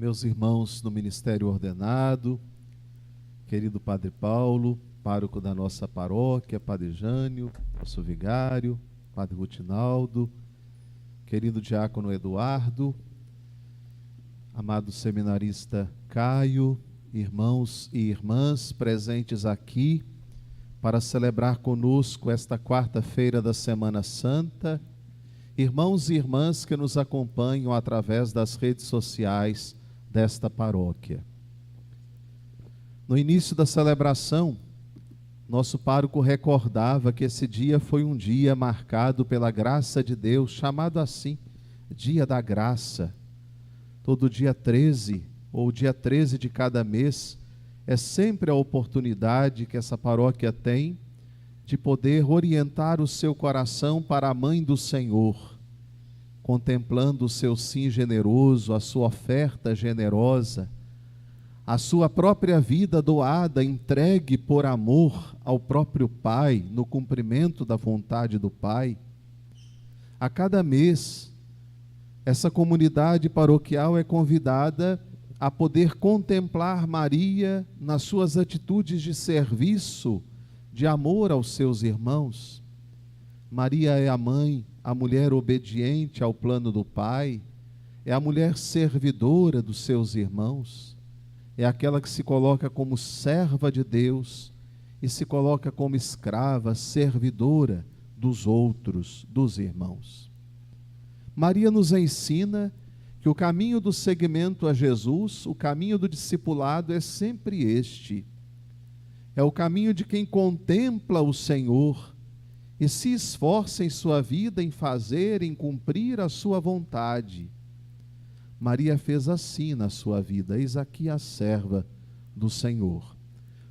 meus irmãos no Ministério Ordenado, querido Padre Paulo, pároco da nossa paróquia, Padre Jânio, nosso vigário, Padre Rutinaldo, querido diácono Eduardo, amado seminarista Caio, irmãos e irmãs presentes aqui para celebrar conosco esta quarta-feira da Semana Santa, irmãos e irmãs que nos acompanham através das redes sociais desta paróquia. No início da celebração, nosso pároco recordava que esse dia foi um dia marcado pela graça de Deus, chamado assim, Dia da Graça. Todo dia 13, ou dia 13 de cada mês, é sempre a oportunidade que essa paróquia tem de poder orientar o seu coração para a Mãe do Senhor, contemplando o seu sim generoso, a sua oferta generosa, a sua própria vida doada, entregue por amor ao próprio Pai, no cumprimento da vontade do Pai. A cada mês, essa comunidade paroquial é convidada a poder contemplar Maria nas suas atitudes de serviço, de amor aos seus irmãos. Maria é a mãe, a mulher obediente ao plano do Pai, é a mulher servidora dos seus irmãos, é aquela que se coloca como serva de Deus e se coloca como escrava, servidora dos outros, dos irmãos. Maria nos ensina que o caminho do seguimento a Jesus, o caminho do discipulado é sempre este. É o caminho de quem contempla o Senhor e se esforça em sua vida em fazer, em cumprir a sua vontade. Maria fez assim na sua vida, eis aqui a serva do Senhor.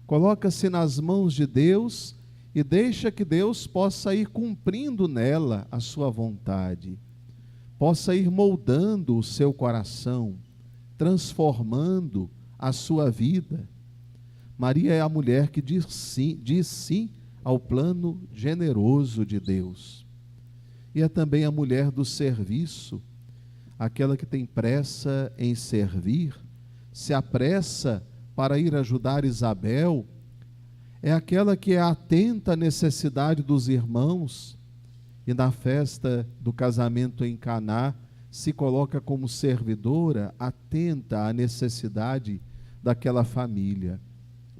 Coloca-se nas mãos de Deus e deixa que Deus possa ir cumprindo nela a sua vontade, possa ir moldando o seu coração, transformando a sua vida. Maria é a mulher que diz sim ao plano generoso de Deus. E é também a mulher do serviço, aquela que tem pressa em servir, se apressa para ir ajudar Isabel, é aquela que é atenta à necessidade dos irmãos e na festa do casamento em Caná se coloca como servidora, atenta à necessidade daquela família.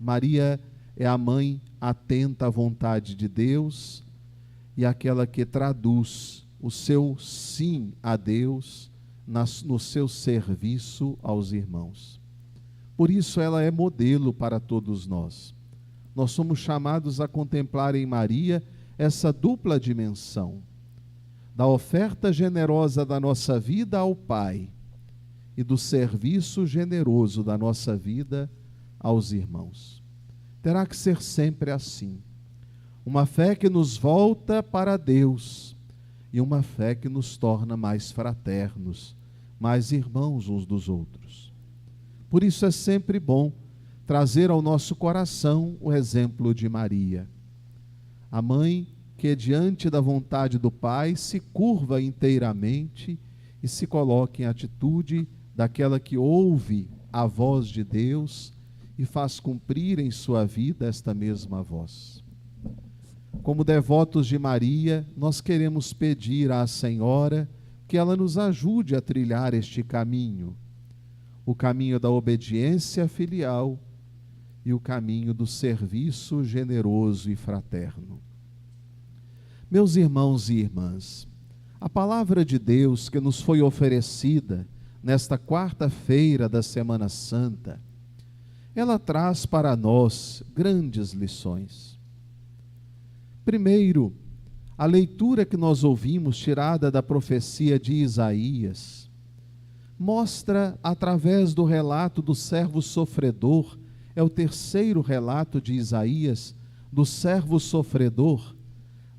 Maria é a mãe atenta à vontade de Deus e aquela que traduz o seu sim a Deus no seu serviço aos irmãos. Por isso ela é modelo para todos nós. Nós somos chamados a contemplar em Maria essa dupla dimensão da oferta generosa da nossa vida ao Pai e do serviço generoso da nossa vida aos irmãos. Terá que ser sempre assim. Uma fé que nos volta para Deus e uma fé que nos torna mais fraternos, mais irmãos uns dos outros. Por isso é sempre bom trazer ao nosso coração o exemplo de Maria, a mãe que diante da vontade do Pai se curva inteiramente e se coloca em atitude daquela que ouve a voz de Deus e faz cumprir em sua vida esta mesma voz. Como devotos de Maria, nós queremos pedir à Senhora que ela nos ajude a trilhar este caminho, o caminho da obediência filial e o caminho do serviço generoso e fraterno. Meus irmãos e irmãs, a palavra de Deus que nos foi oferecida nesta quarta-feira da Semana Santa, ela traz para nós grandes lições. Primeiro, a leitura que nós ouvimos, tirada da profecia de Isaías, mostra através do relato do servo sofredor, é o terceiro relato de Isaías, do servo sofredor,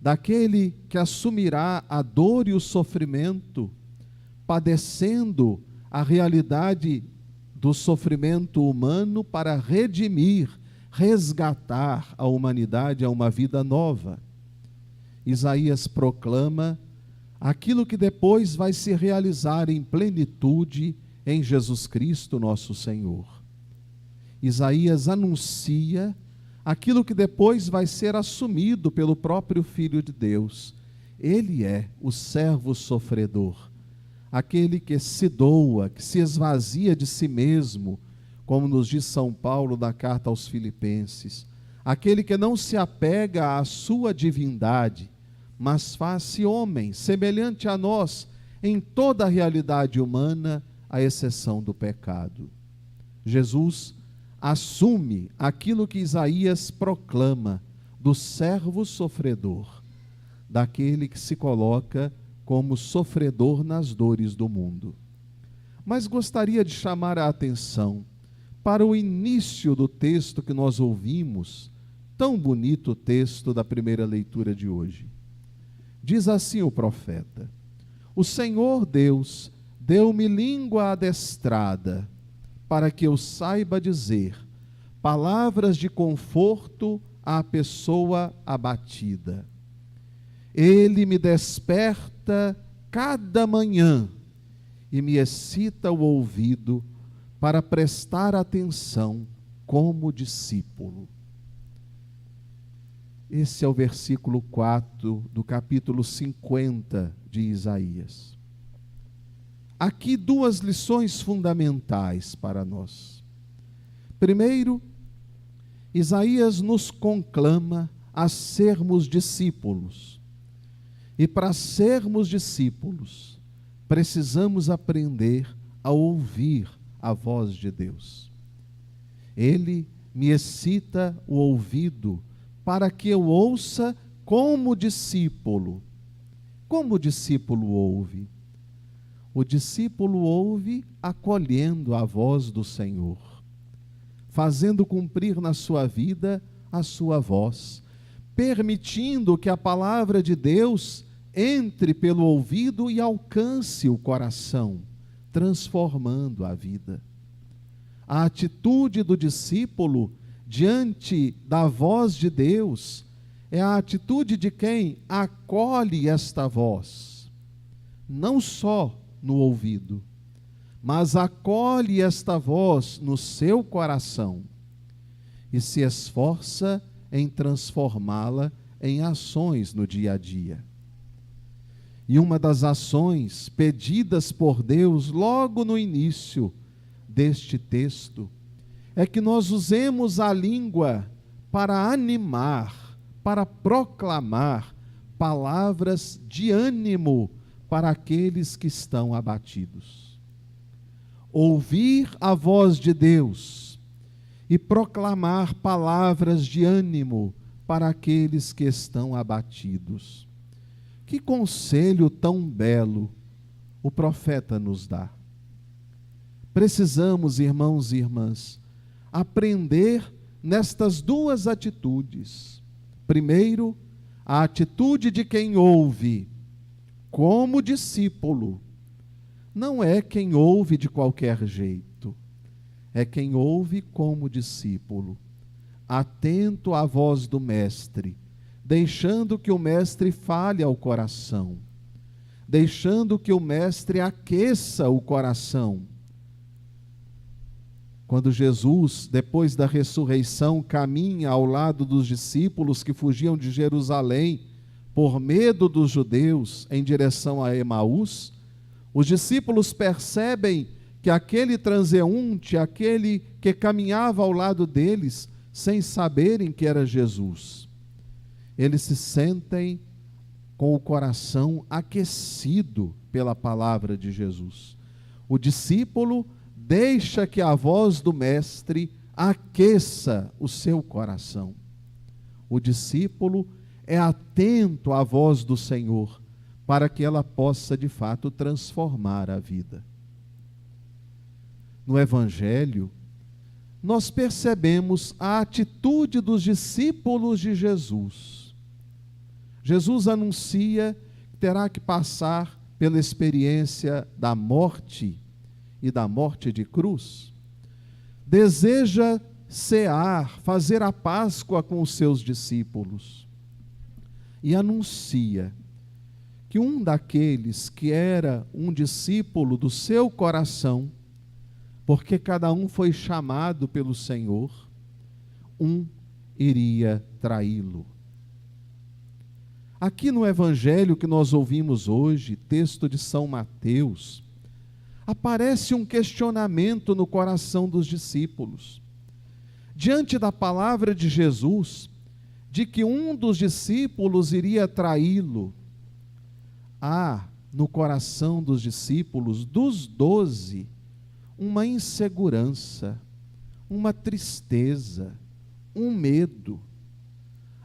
daquele que assumirá a dor e o sofrimento, padecendo a realidade do sofrimento humano para redimir, resgatar a humanidade a uma vida nova. Isaías proclama aquilo que depois vai se realizar em plenitude em Jesus Cristo, nosso Senhor. Isaías anuncia aquilo que depois vai ser assumido pelo próprio Filho de Deus. Ele é o servo sofredor, aquele que se doa, que se esvazia de si mesmo, como nos diz São Paulo na carta aos Filipenses, aquele que não se apega à sua divindade, mas faz-se homem, semelhante a nós, em toda a realidade humana, à exceção do pecado. Jesus assume aquilo que Isaías proclama do servo sofredor, daquele que se coloca como sofredor nas dores do mundo. Mas gostaria de chamar a atenção para o início do texto que nós ouvimos, tão bonito texto da primeira leitura de hoje. Diz assim o profeta: o Senhor Deus deu-me língua adestrada, para que eu saiba dizer palavras de conforto à pessoa abatida. Ele me desperta cada manhã e me excita o ouvido para prestar atenção como discípulo. Esse é o versículo 4 do capítulo 50 de Isaías. Aqui duas lições fundamentais para nós. Primeiro, Isaías nos conclama a sermos discípulos. E para sermos discípulos, precisamos aprender a ouvir a voz de Deus. Ele me excita o ouvido para que eu ouça como discípulo. Como o discípulo ouve? O discípulo ouve acolhendo a voz do Senhor, fazendo cumprir na sua vida a sua voz, permitindo que a palavra de Deus entre pelo ouvido e alcance o coração, transformando a vida. A atitude do discípulo diante da voz de Deus é a atitude de quem acolhe esta voz, não só no ouvido, mas acolhe esta voz no seu coração e se esforça em transformá-la em ações no dia a dia. E uma das ações pedidas por Deus logo no início deste texto é que nós usemos a língua para animar, para proclamar palavras de ânimo para aqueles que estão abatidos. Ouvir a voz de Deus e proclamar palavras de ânimo para aqueles que estão abatidos. Que conselho tão belo o profeta nos dá. Precisamos, irmãos e irmãs, aprender nestas duas atitudes. Primeiro, a atitude de quem ouve como discípulo. Não é quem ouve de qualquer jeito, é quem ouve como discípulo, atento à voz do Mestre, deixando que o Mestre fale ao coração, deixando que o Mestre aqueça o coração. Quando Jesus, depois da ressurreição, caminha ao lado dos discípulos que fugiam de Jerusalém por medo dos judeus em direção a Emaús, os discípulos percebem que aquele transeunte, aquele que caminhava ao lado deles, sem saberem que era Jesus, eles se sentem com o coração aquecido pela palavra de Jesus. O discípulo deixa que a voz do Mestre aqueça o seu coração. O discípulo é atento à voz do Senhor, para que ela possa, de fato, transformar a vida. No Evangelho, nós percebemos a atitude dos discípulos de Jesus. Jesus anuncia que terá que passar pela experiência da morte e da morte de cruz. Deseja cear, fazer a Páscoa com os seus discípulos. E anuncia que um daqueles que era um discípulo do seu coração porque cada um foi chamado pelo Senhor, um iria traí-lo. Aqui no evangelho que nós ouvimos hoje, texto de São Mateus, aparece um questionamento no coração dos discípulos. Diante da palavra de Jesus, de que um dos discípulos iria traí-lo, há no coração dos discípulos, dos 12, uma insegurança, uma tristeza, um medo,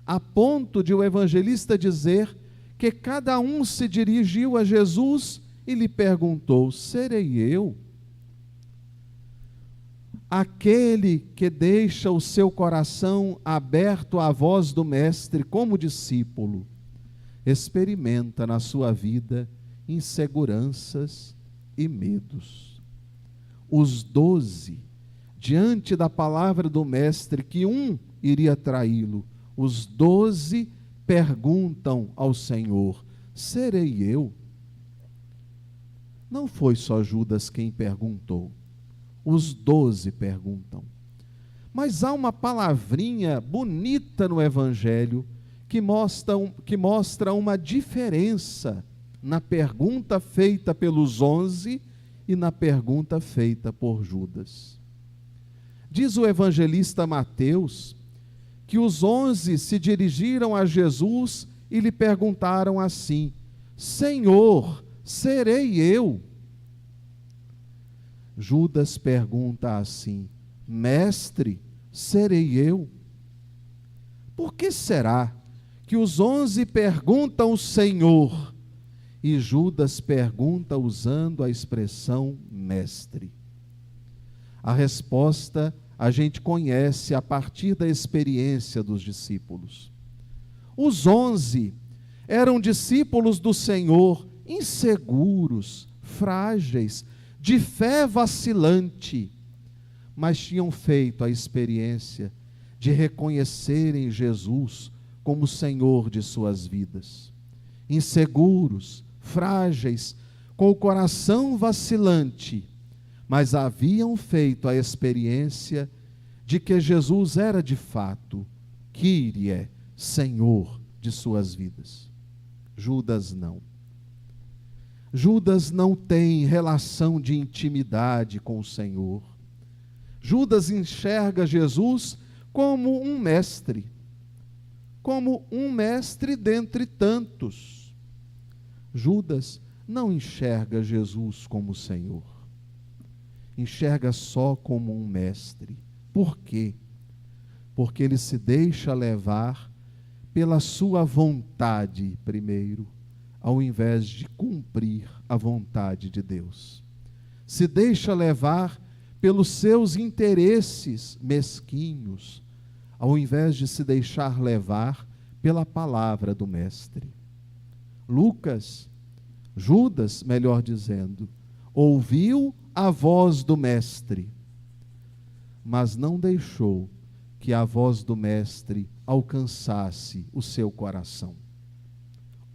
a ponto de o evangelista dizer que cada um se dirigiu a Jesus e lhe perguntou: serei eu? Aquele que deixa o seu coração aberto à voz do Mestre como discípulo, experimenta na sua vida inseguranças e medos. Os 12, diante da palavra do Mestre que um iria traí-lo, os 12 perguntam ao Senhor: serei eu? Não foi só Judas quem perguntou, os 12 perguntam. Mas há uma palavrinha bonita no Evangelho que mostra uma diferença na pergunta feita pelos 11 e na pergunta feita por Judas. Diz o evangelista Mateus que os 11 se dirigiram a Jesus e lhe perguntaram assim: Senhor, serei eu? Judas pergunta assim: Mestre, serei eu? Por que será que os 11 perguntam o Senhor e Judas pergunta usando a expressão mestre? A resposta a gente conhece a partir da experiência dos discípulos. Os 11 eram discípulos do Senhor, inseguros, frágeis, de fé vacilante, mas tinham feito a experiência de reconhecerem Jesus como Senhor de suas vidas. Inseguros, frágeis, com o coração vacilante, mas haviam feito a experiência de que Jesus era de fato, Kyrie, Senhor de suas vidas. Judas não. Judas não tem relação de intimidade com o Senhor. Judas enxerga Jesus como um mestre dentre tantos. Judas não enxerga Jesus como Senhor, enxerga só como um mestre. Por quê? Porque ele se deixa levar pela sua vontade primeiro, ao invés de cumprir a vontade de Deus. Se deixa levar pelos seus interesses mesquinhos, ao invés de se deixar levar pela palavra do Mestre. Judas, melhor dizendo, ouviu a voz do Mestre, mas não deixou que a voz do Mestre alcançasse o seu coração.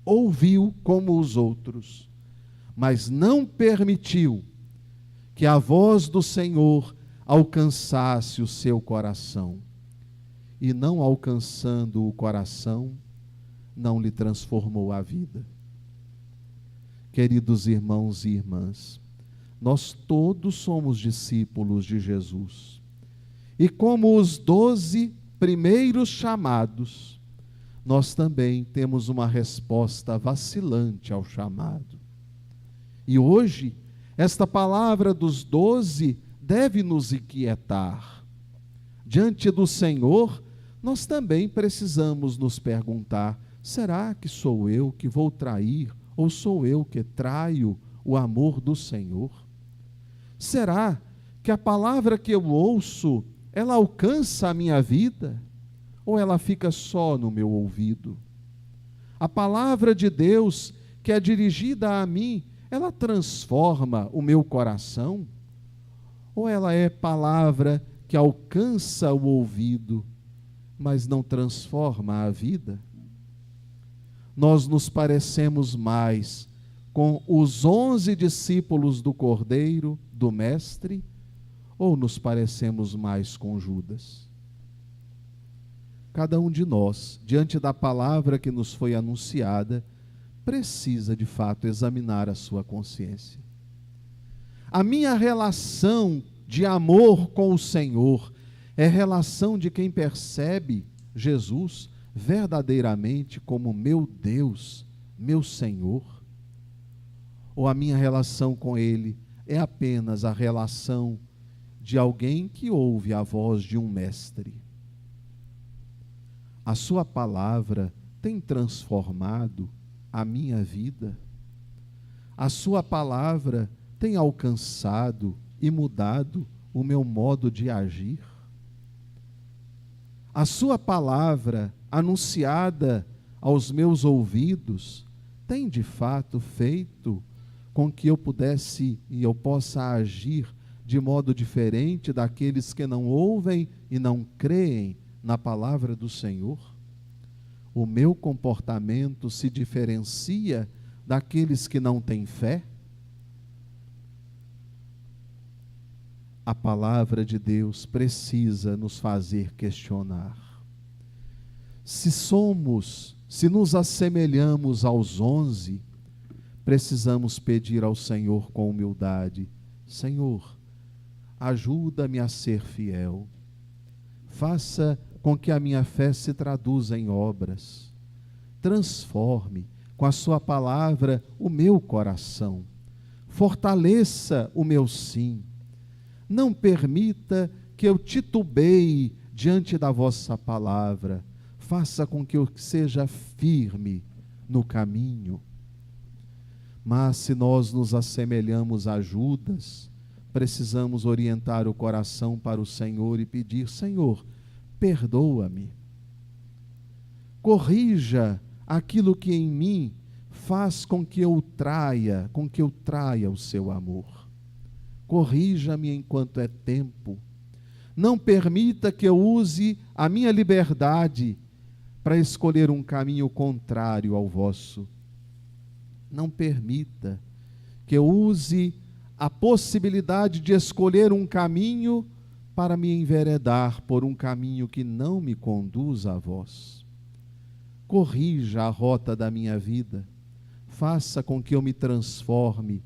Ouviu como os outros, mas não permitiu que a voz do Senhor alcançasse o seu coração. E não alcançando o coração, não lhe transformou a vida. Queridos irmãos e irmãs, nós todos somos discípulos de Jesus. E como os 12 primeiros chamados, nós também temos uma resposta vacilante ao chamado. E hoje, esta palavra dos 12 deve nos inquietar. Diante do Senhor, nós também precisamos nos perguntar: será que sou eu que vou trair, ou sou eu que traio o amor do Senhor? Será que a palavra que eu ouço, ela alcança a minha vida, ou ela fica só no meu ouvido? A palavra de Deus que é dirigida a mim, ela transforma o meu coração, ou ela é palavra que alcança o ouvido, mas não transforma a vida? Nós nos parecemos mais com os 11 discípulos do Cordeiro, do Mestre, ou nos parecemos mais com Judas? Cada um de nós, diante da palavra que nos foi anunciada, precisa de fato examinar a sua consciência. A minha relação de amor com o Senhor é relação de quem percebe Jesus verdadeiramente como meu Deus, meu Senhor? Ou a minha relação com Ele é apenas a relação de alguém que ouve a voz de um mestre? A sua palavra tem transformado a minha vida? A sua palavra tem alcançado e mudado o meu modo de agir? A sua palavra, anunciada aos meus ouvidos, tem de fato feito com que eu pudesse e eu possa agir de modo diferente daqueles que não ouvem e não creem na palavra do Senhor? O meu comportamento se diferencia daqueles que não têm fé? A palavra de Deus precisa nos fazer questionar. Se nos assemelhamos aos 11, precisamos pedir ao Senhor com humildade: Senhor, ajuda-me a ser fiel. Faça com que a minha fé se traduza em obras. Transforme com a sua palavra o meu coração. Fortaleça o meu sim. Não permita que eu titubeie diante da vossa palavra. Faça com que eu seja firme no caminho. Mas se nós nos assemelhamos a Judas, precisamos orientar o coração para o Senhor e pedir: Senhor, perdoa-me. Corrija aquilo que em mim faz com que eu traia o seu amor. Corrija-me enquanto é tempo. Não permita que eu use a minha liberdade para escolher um caminho contrário ao vosso. Não permita que eu use a possibilidade de escolher um caminho para me enveredar por um caminho que não me conduz a vós. Corrija a rota da minha vida. Faça com que eu me transforme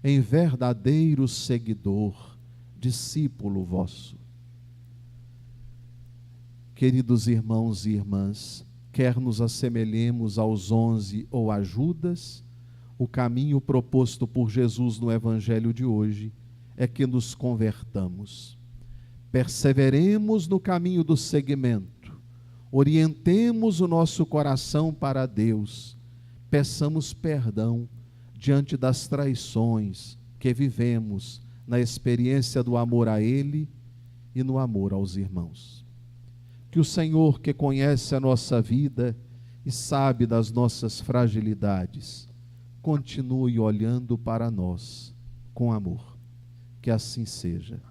em verdadeiro seguidor, discípulo vosso. Queridos irmãos e irmãs, quer nos assemelhemos aos 11 ou a Judas, o caminho proposto por Jesus no Evangelho de hoje é que nos convertamos. Perseveremos no caminho do seguimento, orientemos o nosso coração para Deus, peçamos perdão diante das traições que vivemos na experiência do amor a Ele e no amor aos irmãos. Que o Senhor, que conhece a nossa vida e sabe das nossas fragilidades, continue olhando para nós com amor. Que assim seja.